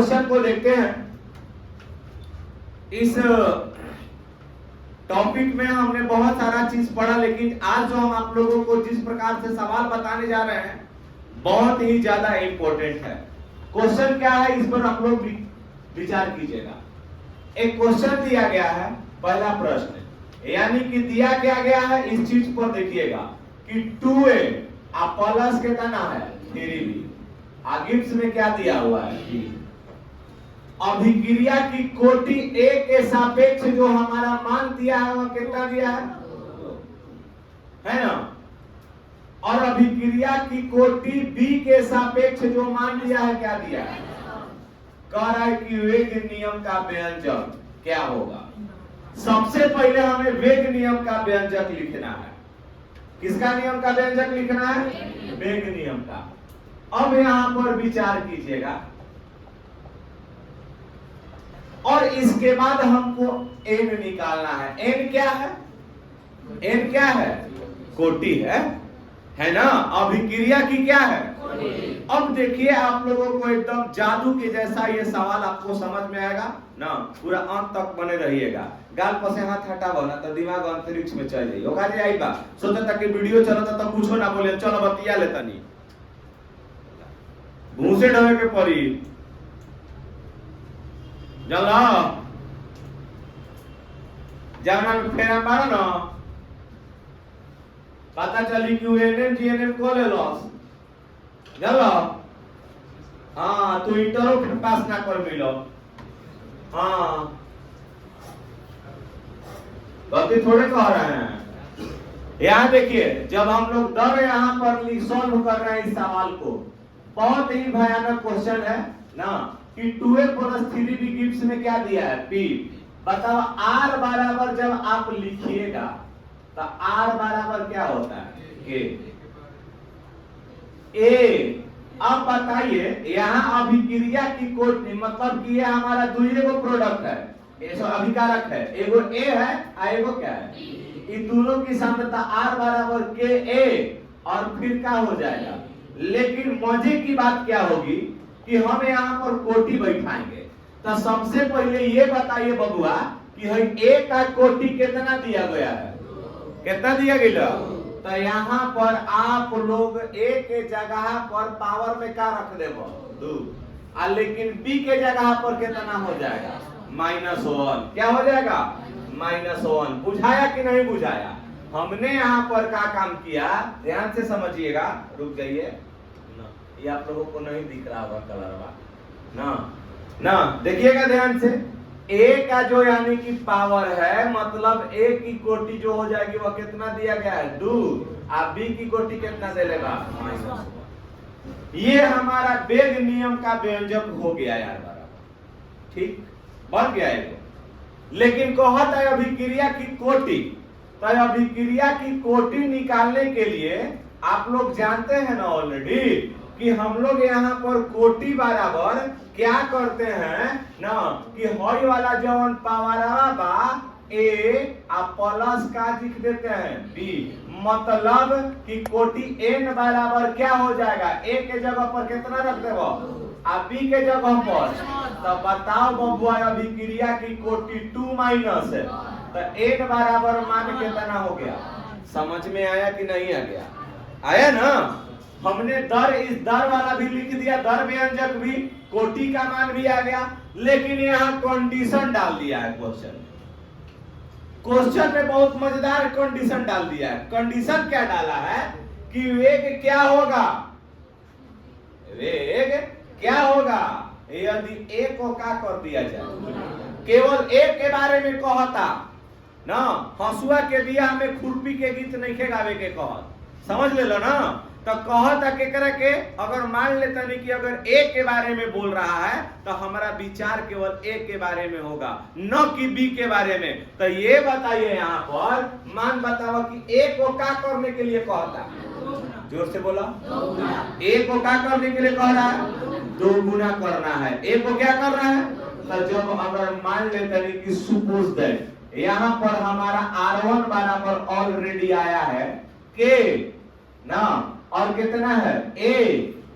Question को देखते हैं। इस टॉपिक में हमने बहुत सारा चीज पढ़ा, लेकिन आज जो हम आप लोगों को जिस प्रकार से सवाल बताने जा रहे हैं बहुत ही ज्यादा इंपॉर्टेंट है। क्वेश्चन क्या है इस पर आप लोग विचार कीजिएगा। एक क्वेश्चन दिया गया है, पहला प्रश्न, यानी कि दिया क्या गया है इस चीज पर देखिएगा कि 2a प्लस कितना है 3b, गिब्स में क्या दिया हुआ है b। अभिक्रिया की कोटि a के सापेक्ष जो हमारा मान दिया है वह कितना दिया है ना, और अभिक्रिया की कोटि b के सापेक्ष जो मान दिया है क्या दिया है, कह रहा है कि वेग नियम का व्यंजक क्या होगा। सबसे पहले हमें वेग नियम का व्यंजक लिखना है। किसका नियम का व्यंजक लिखना है, वेग नियम का। अब यहां पर विचार कीजिएगा और इसके बाद हमको n निकालना है। n क्या है, n क्या है, कोटि है ना, अभिक्रिया की क्या है। अब देखिए आप लोगों को एकदम जादू के जैसा ये सवाल आपको समझ में आएगा ना, पूरा अंत तक बने रहिएगा। गाल पर से हाथ हटाओ ना तो दिमाग अंतरिक्ष में चल जाइए। ओका जे आइबा सोचे तक कि वीडियो चलता तो कुछो ना बोले, चलो बतिया लेता नहीं, घूसे ढवे के पड़ी जला जाना में फेरा मारो ना, पता चली कि एनएम जीएनएम को ले लॉस चलो। हाँ तू इंटरो पास ना कर मिलो। हाँ गलती थोड़े कह रहे हैं। यहाँ देखिए जब हम लोग दर यहाँ पर सॉल्व कर रहे हैं इस सवाल को, बहुत ही भयानक क्वेश्चन है ना कि 2a प्लस 3b गिब्स में क्या दिया है p। बताओ r बराबर जब आप लिखिएगा तो r बराबर क्या होता है a। अब बताइए यहाँ अभिक्रिया की कोटि मतलब कि ये हमारा दुइये को प्रोडक्ट है, अभिकारक है, एगो a है और एगो क्या है, इन दोनों की सांद्रता r बराबर Ka और फिर क्या हो जाएगा। लेकिन मजे की बात क्या होगी कि हम यहाँ पर कोटि बैठाएंगे। तो सबसे पहले ये बताइए बबुआ कि a का कोटि कितना दिया गया है, कितना दिया गया। तो यहाँ पर आप लोग a के जगह पर पावर में क्या रख देबो 2, लेकिन b के जगह पर कितना हो जाएगा -1। क्या हो जाएगा -1। बुझाया कि नहीं बुझाया। हमने यहाँ पर क्या काम किया, ध्यान से समझिएगा, रुक जाइए ना, ये आप लोगों को नहीं दिख रहा होगा कलरवा ना देखिएगा ध्यान से। a का जो यानी कि पावर है मतलब a की कोटि जो हो जाएगी वह कितना दिया गया है 2, और b की कोटि कितना दे लेगा -1। ये हमारा वेग नियम का व्यंजक हो गया यार बराबर, ठीक बन गया है। लेकिन कहता है अभिक्रिया की कोटि, तो अभिक्रिया की कोटि निकालने के लिए आप लोग जानते हैं ना ऑलरेडी कि हम लोग यहाँ पर कोटि बराबर क्या करते हैं ना कि हई वाला जवन पावरवा बा a प्लस का लिख देते हैं b, मतलब कि कोटि n बराबर क्या हो जाएगा, a के जगह पर कितना रख देबो और b के जगह पर। तो बताओ बबुआ अभिक्रिया की कोटि 2 माइनस है तो n बराबर मान कितना हो गया। समझ में आया कि नहीं आ गया, आया ना। हमने दर इस दर वाला भी लिख दिया, दर व्यंजक भी, कोटि का मान भी आ गया, लेकिन यहाँ कंडीशन डाल दिया है। क्वेश्चन में बहुत मजेदार कंडीशन डाल दिया है। कंडीशन क्या डाला है कि वेग क्या होगा, वेग क्या होगा यदि a को क्या कर दिया जाए, केवल a के बारे में कहता ना, हसुआ के बिया में खुरपी के गीत नहीं के गावे के कहत, समझ ले लो ना। तो कहता केकरा के, अगर मान लेता नहीं कि अगर a के बारे में बोल रहा है तो हमारा विचार केवल a के बारे में होगा न कि b के बारे में। तो ये बताइए यहाँ पर मान बताओ कि a को क्या करने के लिए कहता, जोर से बोला, a को क्या करने के लिए कह रहा है, 2 गुना करना है। a को क्या कर रहा है, तो जब अगर मान लेते हैं कि सपोज दैट यहाँ पर हमारा r1 बराबर ऑलरेडी आया है k ना, और कितना है a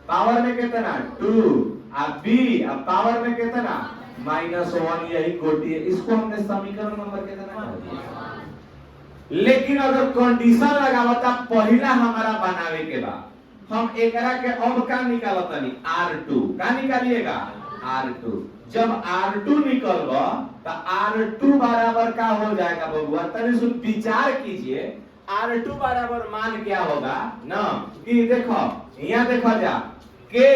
पावर में कितना 2, अब बी अब पावर में कितना -1, यही कोटि है। इसको हमने समीकरण नंबर कितना कर दिया। लेकिन अगर कंडीशन लगावता पहला हमारा बनावे के बाद हम एकरा के अब का निकालतानी R2 का निकालिएगा R2। जब R2 निकलबा तो R2 बराबर का हो जाएगा बबुआ, तनी सुन विचार कीजिए। R2 बराबर मान क्या होगा ना कि देखो यहाँ देखो जा के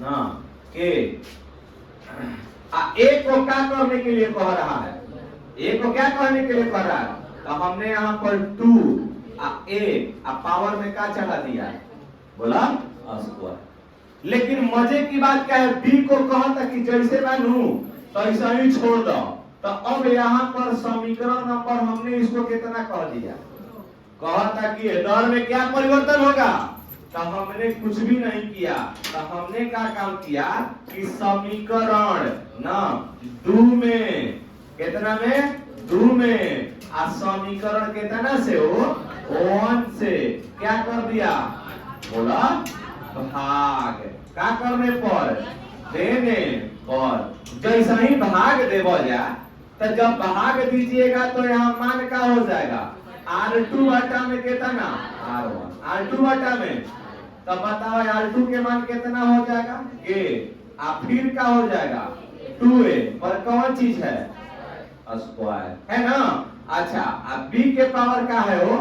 ना के ए को क्या करने के लिए कह रहा है, ए को क्या करने के लिए कह रहा है, तो हमने यहाँ पर 2 ए पावर में क्या चढ़ा दिया बोला स्क्वायर। लेकिन मजे की बात क्या है, बी को कहता कि जैसे बनू तो ऐसा ही छोड़ दो। तो अब यहाँ पर समीकरण नंबर हमने इसको कितना कह दिया, कहता कि दर में क्या परिवर्तन होगा, तो हमने कुछ भी नहीं किया। तो हमने क्या काम किया कि समीकरण ना 2 में कितना में 2 में समीकरण कितना से हो 1 से क्या कर दिया बोला भाग। क्या करने पर देने पर। जैसा ही भाग देवो जा तो जब भाग दीजिएगा तो यहाँ मान का हो जाएगा R2 बटा में कितना R1, R2 बटा में। तब बताओ R2 के मान कितना हो जाएगा के, फिर का हो जाएगा 2a पर कौन चीज है स्क्वायर है ना। अच्छा अब b के पावर का है वो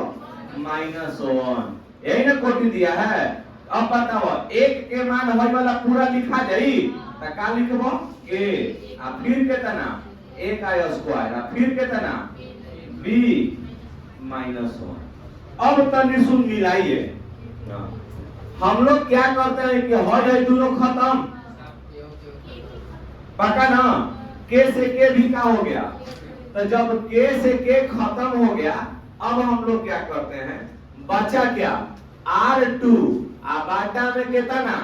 -1, यही ना कोटि दिया है। अब बताओ एक के मान होय वाला पूरा लिखा जाई तो का लिखबो के, फिर कितना a का स्क्वायर, फिर कितना b -1। अब तनी सुन मिलाइए, हम लोग क्या करते हैं कि हो जाए दोनों खत्म पक्का ना, के से के भी का हो गया। तो जब के से के खत्म हो गया अब हम लोग क्या करते हैं, बचा क्या R2 बाटा में कितना,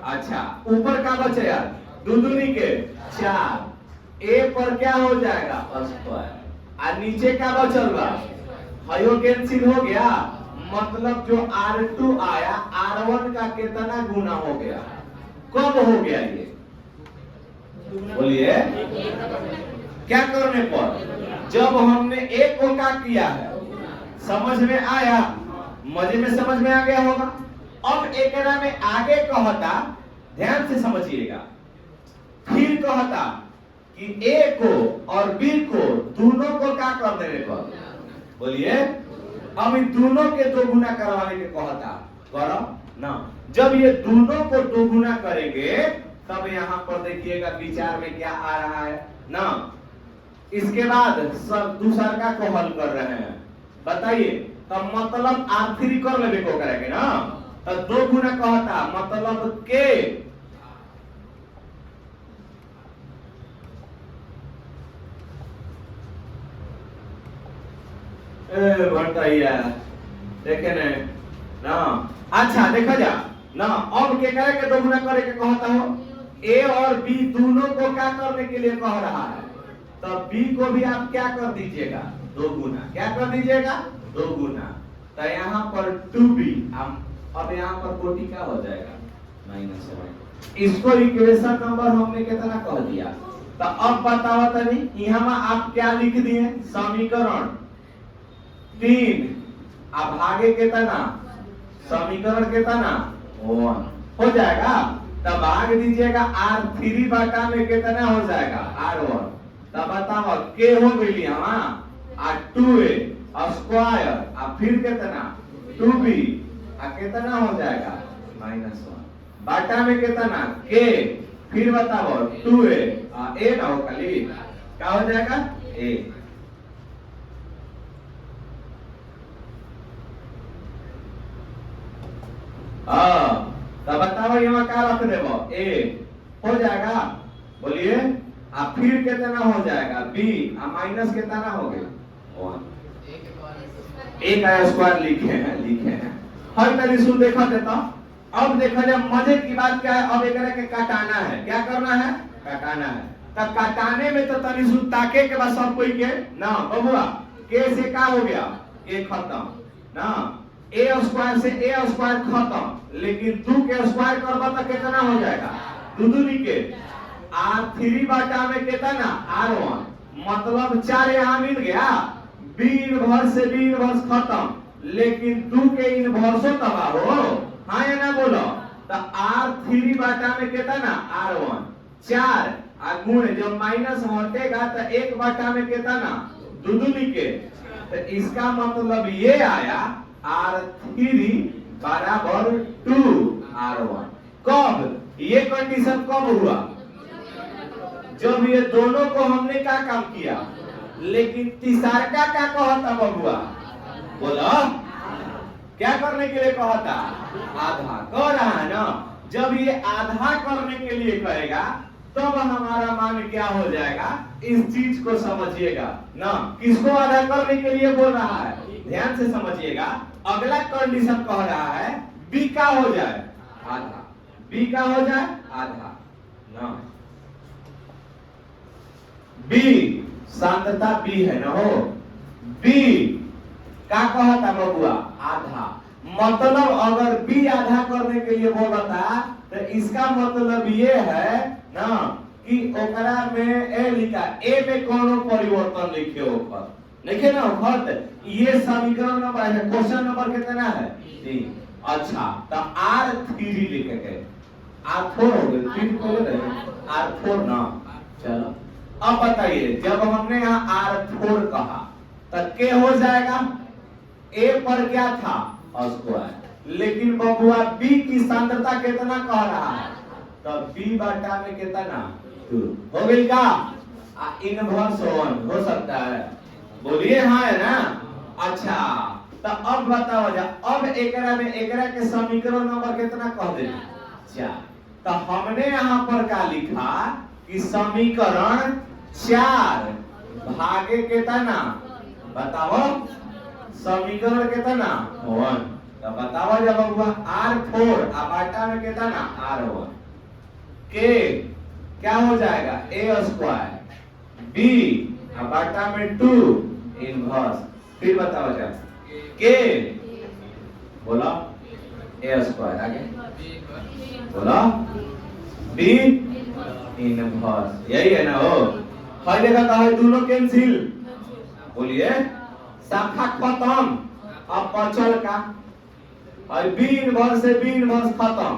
अच्छा ऊपर का बचा यार दुदुनी के 4, ए पर क्या हो जाएगा स्क्वायर, नीचे क्या बचल बा हयो कैंसिल हो गया। मतलब जो R2 आया R1 का कितना गुना हो गया, कब हो गया ये बोलिए। क्या करने पर जब हमने एक को क्या किया है समझ में आया, मजे में समझ में आ गया होगा। अब एकरा में आगे कहता ध्यान से समझिएगा, फिर कहता कि ए को और बी को दोनों को क्या कर देने पर बोलिए। अब इन दोनों के 2 गुना करवाने के कहता करो ना। जब ये दोनों को 2 गुना करेंगे तब यहाँ पर देखिएगा विचार में क्या आ रहा है ना। इसके बाद सब दूसरा को हल कर रहे हैं, बताइए। तब मतलब R3 कर लेवे को करेंगे ना, तो 2 गुना कहता मतलब के भटैया देखे ना। अच्छा देखा जा ना, अब के करे के 2 गुना करे के कहता हो, ए और बी दोनों को क्या करने के लिए कह रहा है, तब बी को भी आप क्या कर दीजिएगा 2 गुना, क्या कर दीजिएगा 2 गुना। तो यहाँ पर 2b, अब यहाँ पर कोटि क्या हो जाएगा -1। इसको इक्वेशन नंबर हमने कितना कह दिया। तो अब बताओ तनी यहाँ आप क्या लिख दिए, समीकरण 3 अब आगे कितना समीकरण कितना 1 हो जाएगा। तब भाग दीजिएगा R3 बटा में कितना हो जाएगा R1। तब बताओ के हो गई यहाँ 2a स्क्वायर, फिर कितना 2b, कितना हो जाएगा -1 बटा में कितना के, फिर बताओ 2a ए ना हो खाली क्या हो जाएगा a। तब बताओ यहाँ क्या रख देबो a हो जाएगा बोलिए। फिर कितना हो जाएगा b, माइनस कितना हो गया 1, a का स्क्वायर लिखे हैं हर तरीके से देखा देता। अब देखा जाए मजे की बात क्या है, अब एक के काटाना है, क्या करना है काटाना है। तब काटाने में तो तनी सुन ताके के बाद सब कोई के ना बबुआ के से क्या हो गया, के खत्म ना। ए स्क्वायर से ए स्क्वायर खत्म, लेकिन 2 के स्क्वायर करबा तो कितना हो जाएगा 2 दूनी के R3 बटा में कितना R1, मतलब 4 यहाँ मिल गया, बी इनवर्स से बी इनवर्स खत्म, लेकिन 2 के इनवर्सो तबा हो, हाँ या ना बोलो, तो R3 बटा में कितना R1 4 गुण जब माइनस हटेगा तो 1 बटा में कितना 2 दूनी के, तो इसका मतलब ये आया R3 बराबर 2 R1। कब ये कंडीशन कब हुआ, जब ये दोनों को हमने क्या काम किया, लेकिन तीसरा का क्या कहता बबुआ, बोला क्या करने के लिए कहता, आधा कह रहा है ना, जब ये आधा करने के लिए कहेगा तब हमारा मान क्या हो जाएगा, इस चीज को समझिएगा ना, किसको आधा करने के लिए बोल रहा है, ध्यान से समझिएगा। अगला कंडीशन कह रहा है बी का हो जाए आधा, बी का हो जाए आधा ना, बी सांद्रता बी है ना हो, बी का कहता बबुआ आधा, मतलब अगर बी आधा करने के लिए बोल रहा तो इसका मतलब ये है ना कि ओकरा में ए लिखा, ए में कोनो परिवर्तन लिखे ऊपर लिखे ना खत, ये समीकरण नंबर है, क्वेश्चन नंबर कितना है 3। अच्छा तो R3 लिखे गए, R4 हो गए 3 को R4 ना। चलो अब बताइए, जब हमने यहाँ R4 कहा तो के हो जाएगा, ए पर क्या था स्क्वायर, लेकिन बबुआ बी की सांद्रता कितना कह रहा है, तो बी बटा में कितना 2 हो गई का, इनवर्स 1 हो सकता है, बोलिए हाँ है ना। अच्छा तो अब बताओ जा, अब एकरा में एकरा के समीकरण नंबर कितना कह दे 4, तो हमने यहाँ पर क्या लिखा कि समीकरण 4 भागे कितना, बताओ समीकरण कितना 1, तो बताओ जब हुआ R4 बटा में कितना R1 के क्या हो जाएगा ए स्क्वायर, बी बटा में 2 इनवर्स, फिर बताओ जब के बोला ए स्क्वायर, आगे बोला बी इनवर्स, यही है ना हो, हर जगह का है दोनों कैंसिल, बोलिए शाखा खत्म, अब बचल का और बी इनवर्स से बी इनवर्स खत्म,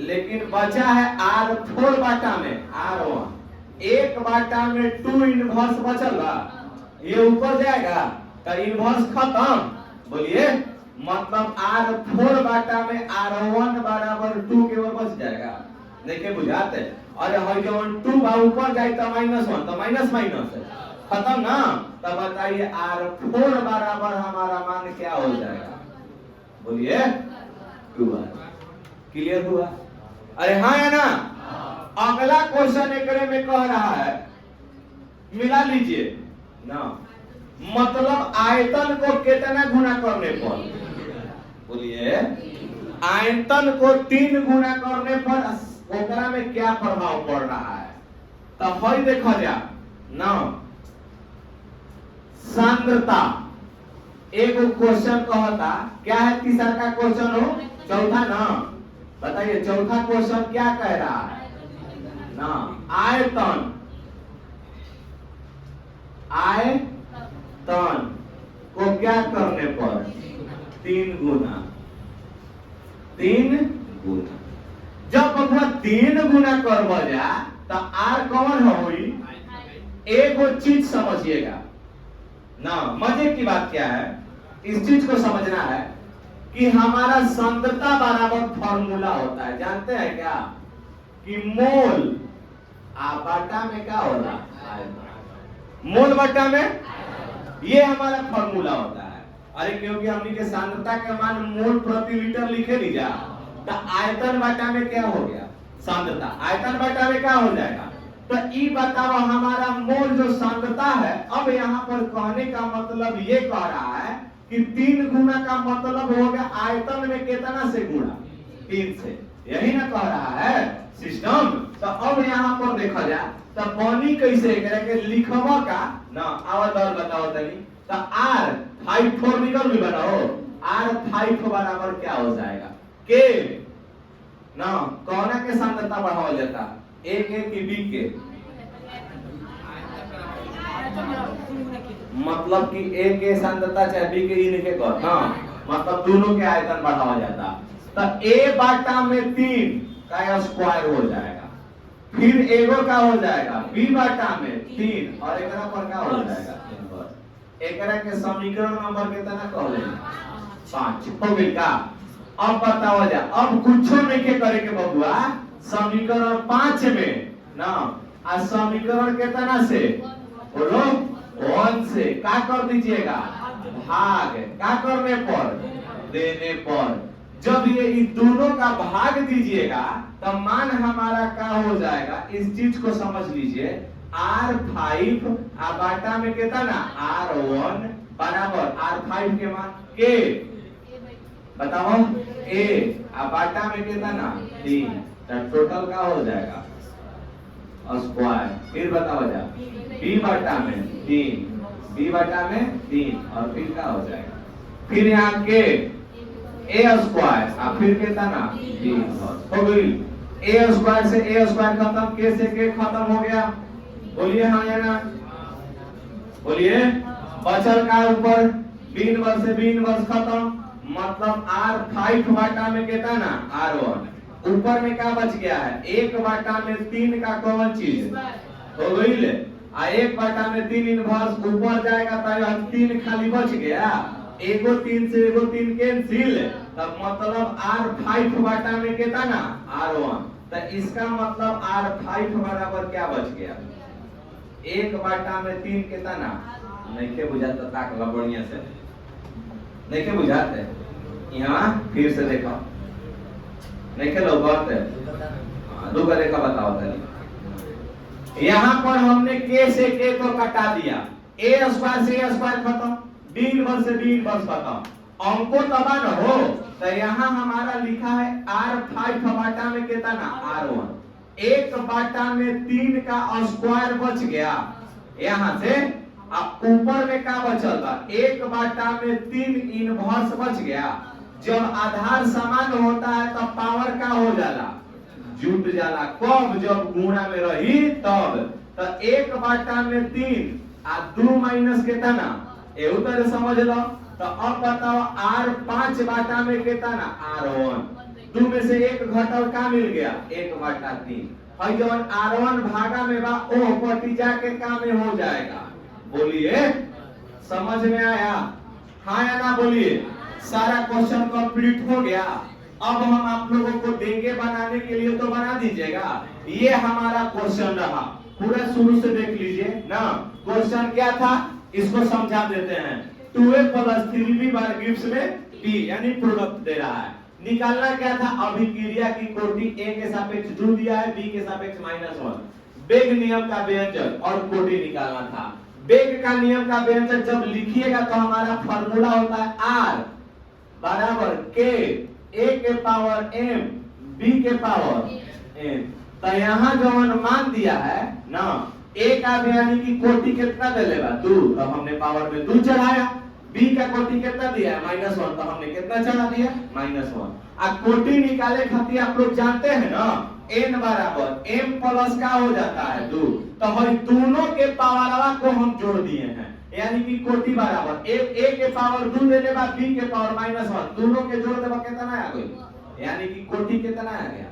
लेकिन बचा है R4 बाटा में R1, 1 बाटा में 2 इनवर्स बचल, ये ऊपर जाएगा तो इनवर्स खत्म, बोलिए मतलब R4 बाटा में R1 बराबर 2 केवल बच जाएगा, देखिए बुझाते, और जब 2 बा ऊपर जाए तो -1, तो माइनस माइनस है खत्म ना, तब बताइए R4 बराबर हमारा मान क्या हो जाएगा, बोलिए 2। क्लियर हुआ, अरे हाँ है ना। अगला क्वेश्चन एकरे में कह रहा है, मिला लीजिए ना, मतलब आयतन को कितना गुना करने पर, बोलिए आयतन को 3 गुना करने पर ओकरा में क्या प्रभाव पड़ रहा है, तो हई देखा जा ना, सांद्रता एक क्वेश्चन कहता क्या है, तीसरा का क्वेश्चन हो, चौथा ना, बताइए चौथा क्वेश्चन क्या कह रहा है ना, आयतन, आयतन को क्या करने पर 3 गुना, 3 गुना, जब बबुआ 3 गुना कर जा तो आर कौन होई, एक चीज समझिएगा ना, मजे की बात क्या है, इस चीज को समझना है कि हमारा सांद्रता बराबर फॉर्मूला होता है, जानते हैं क्या, कि मोल बटा में क्या होला, मोल बटा में, ये हमारा फॉर्मूला होता है। अरे क्योंकि हमने के सांद्रता का मान मोल प्रति लीटर लिखे नहीं जा, तो आयतन बटा में क्या हो गया सांद्रता, आयतन बटा में क्या हो जाएगा, तो ये बताओ हमारा मोल जो सांद्रता है, अब यहाँ पर कहने का मतलब ये कह रहा है कि 3 गुना का मतलब हो गया आयतन में कितना से गुणा, 3 से, यही ना कह रहा है सिस्टम। तो अब यहाँ पर देखा जाए तो पानी कैसे करके लिखवा का ना, आवाज और बताओ तनी, तो R 5 4 निकल भी बनाओ, R5 बराबर क्या हो जाएगा? के ना कौन के सांद्रता बढ़ावल जाता? ए के की बी के? मतलब कि ए के सांद्रता चाहे बी के इन के कर ना, मतलब दोनों के आयतन बढ़ावा जाता। तो ए बाटा में 3 का स्क्वायर हो जाएगा, फिर एगो का हो जाएगा बी बाटा में 3 और एकरा पर का हो जाएगा इनवर्स। एकरा के समीकरण नंबर कितना कहले? 5 हो गई का? अब बताओ जा, अब कुछो नहीं के करे के बबुआ, समीकरण 5 में ना आ समीकरण कितना से बोलो 1 से क्या कर दीजिएगा? भाग। क्या करने पर? देने पर। जब ये इन दोनों का भाग दीजिएगा तब मान हमारा क्या हो जाएगा? इस चीज को समझ लीजिए, R5 बाटा में कितना? R1 बराबर R5 के मान के बताओ ए बाटा में कितना? 3। टोटल का हो जाएगा स्क्वायर। फिर बताओ जा बी बाटा में 3, बी बाटा में 3 और फिर क्या हो जाएगा? फिर यहाँ के ए स्क्वायर और फिर कितना? 3 हो गई। ए स्क्वायर से ए स्क्वायर खत्म, के से के खत्म हो गया। बोलिए हाँ या ना? बोलिए। बचल का ऊपर बी इनवर्स से बी इनवर्स खत्म, मतलब R5 बाटा में कितना? R1। ऊपर में क्या बच गया है? 1 बाटा में 3 का कौन चीज हो गई ले? 1 बाटा में 3 इनवर्स ऊपर जाएगा तो यह 3 खाली बच गया, एगो 3 से एगो 3 कैंसिल, तब मतलब R5 बाटा में कितना? R1। तो इसका मतलब R5 बराबर क्या बच गया? 1 बाटा में 3 कितना? नहीं के बुझाता, ताक ला बढ़िया से नहीं के बुझाते। यहाँ फिर से देखो, नहीं के लोग बात है दो का देखा बताओ तनी। यहाँ पर हमने के से के को कटा दिया, ए स्क्वायर से ए स्क्वायर खत्म, बी इनवर्स से बी इनवर्स खत्म। अंको तबा न हो तो यहाँ हमारा लिखा है R5 बाटा में कितना? R1। 1 बाटा में 3 का स्क्वायर बच गया यहाँ से, अब ऊपर में क्या बचल था? 1 बाटा में 3 इनवर्स बच गया। जब आधार समान होता है तब पावर का हो जाला? जुट जाला। कब? जब गुणा में रही तब। तो 1 बाटा में 3 आ 2 माइनस कितना? एहू तरह समझ लो। तो अब बताओ R5 बाटा में कितना? R1। 2 में से 1 घटल का मिल गया? 1 बाटा 3। और जब R1 भागा में बा ओ पटी जाके का में हो जाएगा? बोलिए समझ में आया? हाँ या ना? बोलिए। सारा क्वेश्चन कंप्लीट हो गया। अब हम आप लोगों को देंगे बनाने के लिए, तो बना दीजिएगा। ये हमारा क्वेश्चन रहा, पूरा शुरू से देख लीजिए ना। क्वेश्चन क्या था इसको समझा देते हैं। 2a + 3b बार गिव्स में b यानी प्रोडक्ट दे रहा है। निकालना क्या था? अभिक्रिया की कोटि a के सापेक्ष 2 दिया है, b के सापेक्ष -1। वेग नियम का व्यंजक और कोटि निकालना था। वेग का नियम का व्यंजक जब लिखिएगा तो हमारा फार्मूला होता है r बराबर के a के पावर m b के पावर n। तो यहाँ जो अनुमान दिया है ना, a का यानी कि कोटि कितना दे लेगा? 2। तो हमने पावर में 2 चढ़ाया। b का कोटि कितना दिया है? -1। तो हमने कितना चढ़ा दिया? -1। अब कोटि निकाले खातिर आप लोग जानते हैं ना, n बराबर m प्लस का हो जाता है 2। तो हम दोनों के पावरवा को हम जोड़ दिए हैं, यानी कि कोटि बराबर a के पावर 2 देने बाद b के पावर -1, दोनों के जोड़ देबा कितना आ गई? यानी कि कोटि कितना आ गया?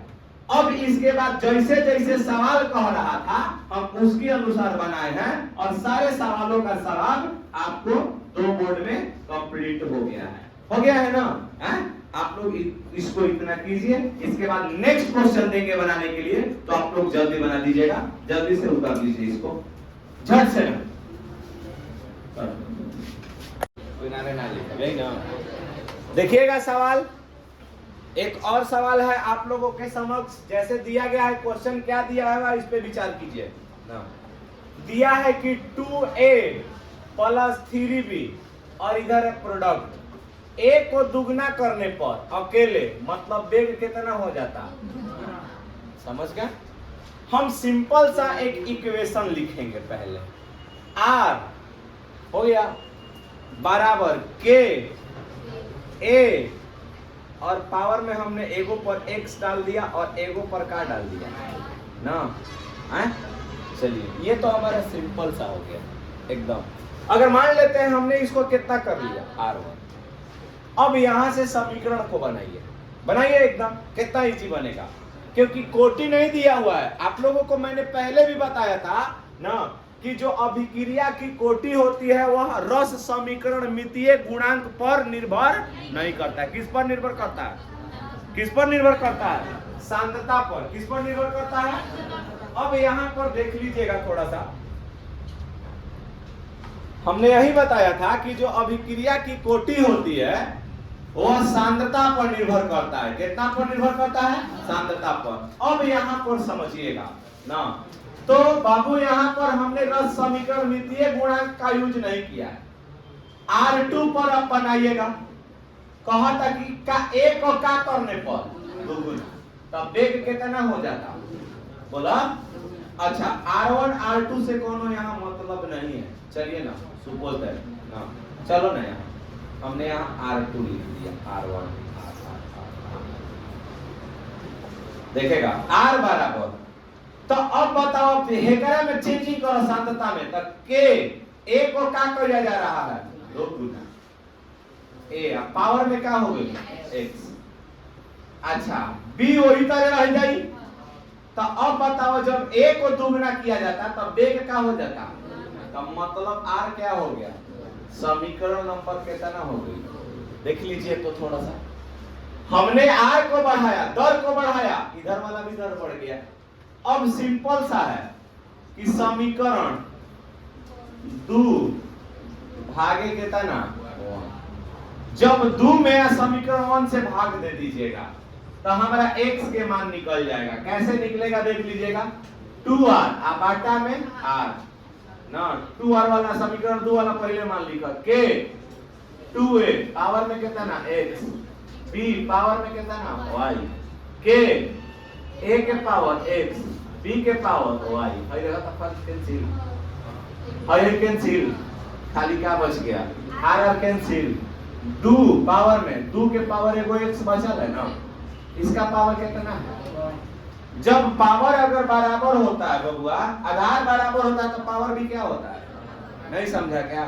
अब इसके बाद जैसे जैसे सवाल कह रहा था हम उसके अनुसार बनाए हैं, और सारे सवालों का सवाल आपको 2 बोर्ड में कंप्लीट हो गया है। हो गया है ना? आप लोग इसको इतना कीजिए। इसके बाद नेक्स्ट क्वेश्चन देंगे बनाने के लिए, तो आप लोग जल्दी बना दीजिएगा, जल्दी से उतार लीजिए इसको झट से ना। देखिएगा सवाल, एक और सवाल है आप लोगों के समक्ष। जैसे दिया गया है क्वेश्चन, क्या दिया है इस पे विचार कीजिए ना। दिया है कि 2a + 3b और इधर है प्रोडक्ट। a को दुगना करने पर अकेले मतलब वेग कितना हो जाता? समझ गए? हम सिंपल सा एक इक्वेशन लिखेंगे पहले। r हो गया बराबर k ए और पावर में हमने एगो पर x डाल दिया और एगो पर का डाल दिया ना। चलिए ये तो हमारा सिंपल सा हो गया एकदम। अगर मान लेते हैं हमने इसको कितना कर लिया R1, अब यहां से समीकरण को बनाइए एकदम। कितना इजी बनेगा, क्योंकि कोटि नहीं दिया हुआ है। आप लोगों को मैंने पहले भी बताया था ना कि जो अभिक्रिया की कोटि होती है वह रस समीकरण मितीय गुणांक पर निर्भर नहीं करता है। किस पर निर्भर करता है? किस पर निर्भर करता है? सांद्रता पर। किस पर निर्भर करता है? अब यहां पर देख लीजिएगा थोड़ा सा, हमने यही बताया था कि जो अभिक्रिया की कोटि होती है वह सांद्रता पर निर्भर करता है। कितना पर निर्भर करता है? सांद्रता पर। अब यहां पर समझिएगा ना, तो बाबू यहां पर हमने रस समीकरण मितीय गुणांक का यूज नहीं किया है। R2 पर अब बनाइएगा। कहा था कि का एक को का करने पर दोगुना, तब वेग कितना हो जाता बोला? अच्छा, R1 R2 से कोनो यहाँ मतलब नहीं है। चलिए ना, सुपोज दैट ना, चलो ना, यहाँ हमने यहाँ R2 लिख दिया, R1 देखेगा R बराबर। तो अब बताओ हेकरा में चेंजिंग करो सांद्रता में, तो के ए को क्या किया जा रहा है? 2 गुना ए, पावर में क्या हो गई? x। अच्छा, b वही तरह रह जाई। तो अब बताओ जब a को दुगना किया जाता तब वेग क्या हो जाता? तो मतलब r क्या हो गया? समीकरण नंबर कितना हो गई? देख लीजिए तो थोड़ा सा, हमने r को बढ़ाया, दर को बढ़ाया, इधर वाला भी दर बढ़ गया। अब सिंपल सा है कि समीकरण 2 भागे कितना 1। जब 2 में समीकरण 1 से भाग दे दीजिएगा तो हमारा x के मान निकल जाएगा। कैसे निकलेगा देख लीजिएगा, 2r बाटा में r ना, 2r वाला समीकरण 2 वाला पहले मान लिखा के 2a पावर में कितना x, b पावर में कितना y, के a के पावर x, b के पावर y। है देखा तो फर्स्ट कैंसिल, है कैंसिल, खाली क्या बच गया? r cancel. 2 पावर में 2 के पावर एगो x बचल है ना, इसका पावर कितना है? जब पावर अगर बराबर होता है बबुआ, आधार बराबर होता है तो पावर भी क्या होता है? नहीं समझा क्या?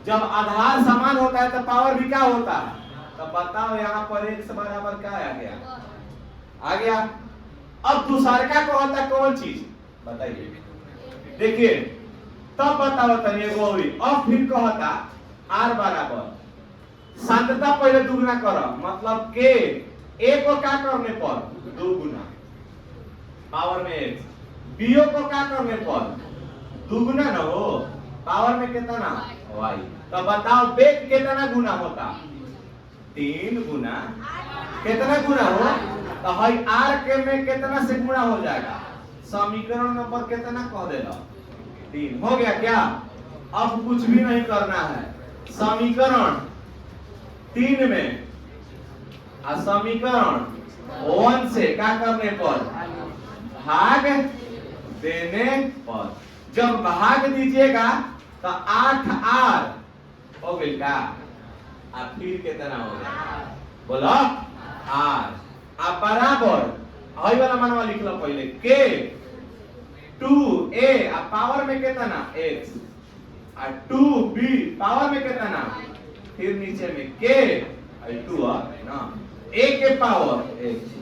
जब आधार समान होता है तो पावर भी क्या होता है? तो बताओ यहाँ पर x बराबर क्या आ गया? आ गया। अब दूसरका को होता कौन चीज बताइए? देखिए तब बताओ तनी एगो हुई। अब फिर को होता r बराबर सांद्रता पहले दुगना करो, मतलब के a को क्या करने पर 2 गुना पावर में x, b को क्या करने पर 2 गुना ना हो, पावर में कितना y। तो बताओ वेग कितना गुना होता? 3 गुना। कितना गुना हो? तो हई r के में कितना से गुना हो जाएगा? समीकरण नंबर कितना कह देगा? 3 हो गया क्या? अब कुछ भी नहीं करना है। समीकरण 3 में समीकरण 1 से क्या करने पर? भाग देने पर। जब भाग दीजिएगा तो 8r हो गई का, अब फिर कितना हो गया बोलो? r अब बराबर हई वाला मानवा लिख लो पहले, के 2a पावर में कितना x, 2b पावर में कितना, फिर नीचे में के 2 ना, a के पावर x,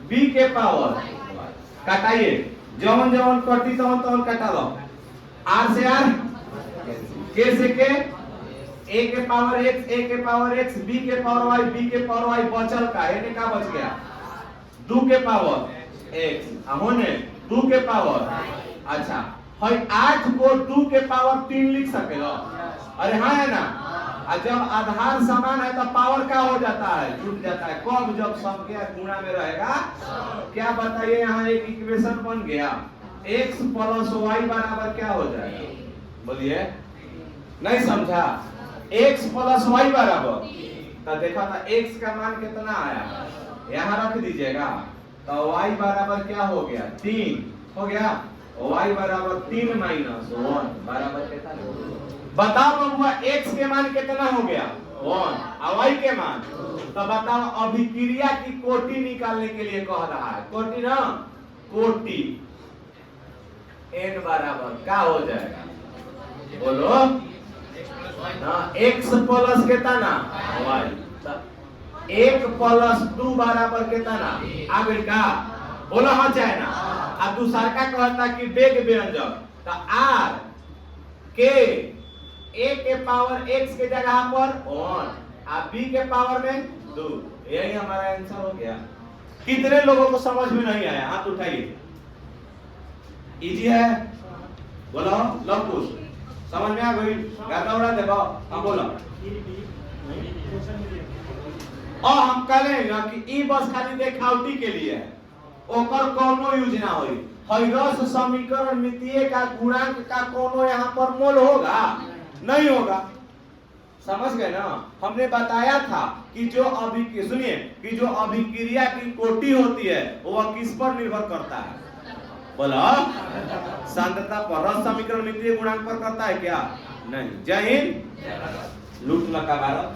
b के पावर y। काटाइए, जवन जवन कटी तवन तवन काटा लो। r से r, k से k, a के पावर x, a के पावर x, b के पावर y, b के पावर y बचल का एने का बच गया 2 के पावर x, होने 2 के पावर। अच्छा, हई 8 को 2 के पावर 3 लिख सकेलो? अरे हाँ है ना। जब आधार समान है तो पावर क्या हो जाता है? जुट जाता है। कब? जब संख्या गुणा में रहेगा। क्या बताइए, यहाँ एक इक्वेशन बन गया, x प्लस y बराबर क्या हो जाएगा? बोलिए, नहीं समझा? x प्लस y बराबर, तो देखा था x का मान कितना आया, यहाँ रख दीजिएगा। तो y बराबर क्या हो गया? 3 हो गया। y बराबर 3 माइनस 1 बराबर कितना? बताओ बबुआ x के मान कितना हो गया? वन, अवाई के मान। तो बताओ अभिक्रिया की कोटि निकालने के लिए कह रहा है, कोटि ना, कोटि n बराबर क्या हो जाएगा, बोलो ना, x प्लस कितना y, 1 प्लस 2 बराबर कितना आगे का, बोलो हाँ चाहे ना। अब दूसरा का कहता कि वेग व्यंजक, तो r के a के पावर x के जगह पर 1 और b के पावर में 2, यही हमारा आंसर हो गया। कितने लोगों को समझ में नहीं आया, हाथ उठाइए। इजी है, बोलो लव कुछ समझ में आ गई, गाता उड़ा देखो हम बोलो। और हम कह रहे हैं कि ई बस खाली देखावटी के लिए है, ओकर कोनो यूज ना होई। हईरस समीकरण मितीय का गुणांक का कोनो यहाँ पर मोल होगा, नहीं होगा, समझ गए ना। हमने बताया था कि जो सुनिए कि जो अभिक्रिया की कोटि होती है वह किस पर निर्भर करता है, बोलो सांद्रता पर। रस समीकरण मितीय गुणांक पर करता है क्या, नहीं। जय हिंद, लूट लगा भारत।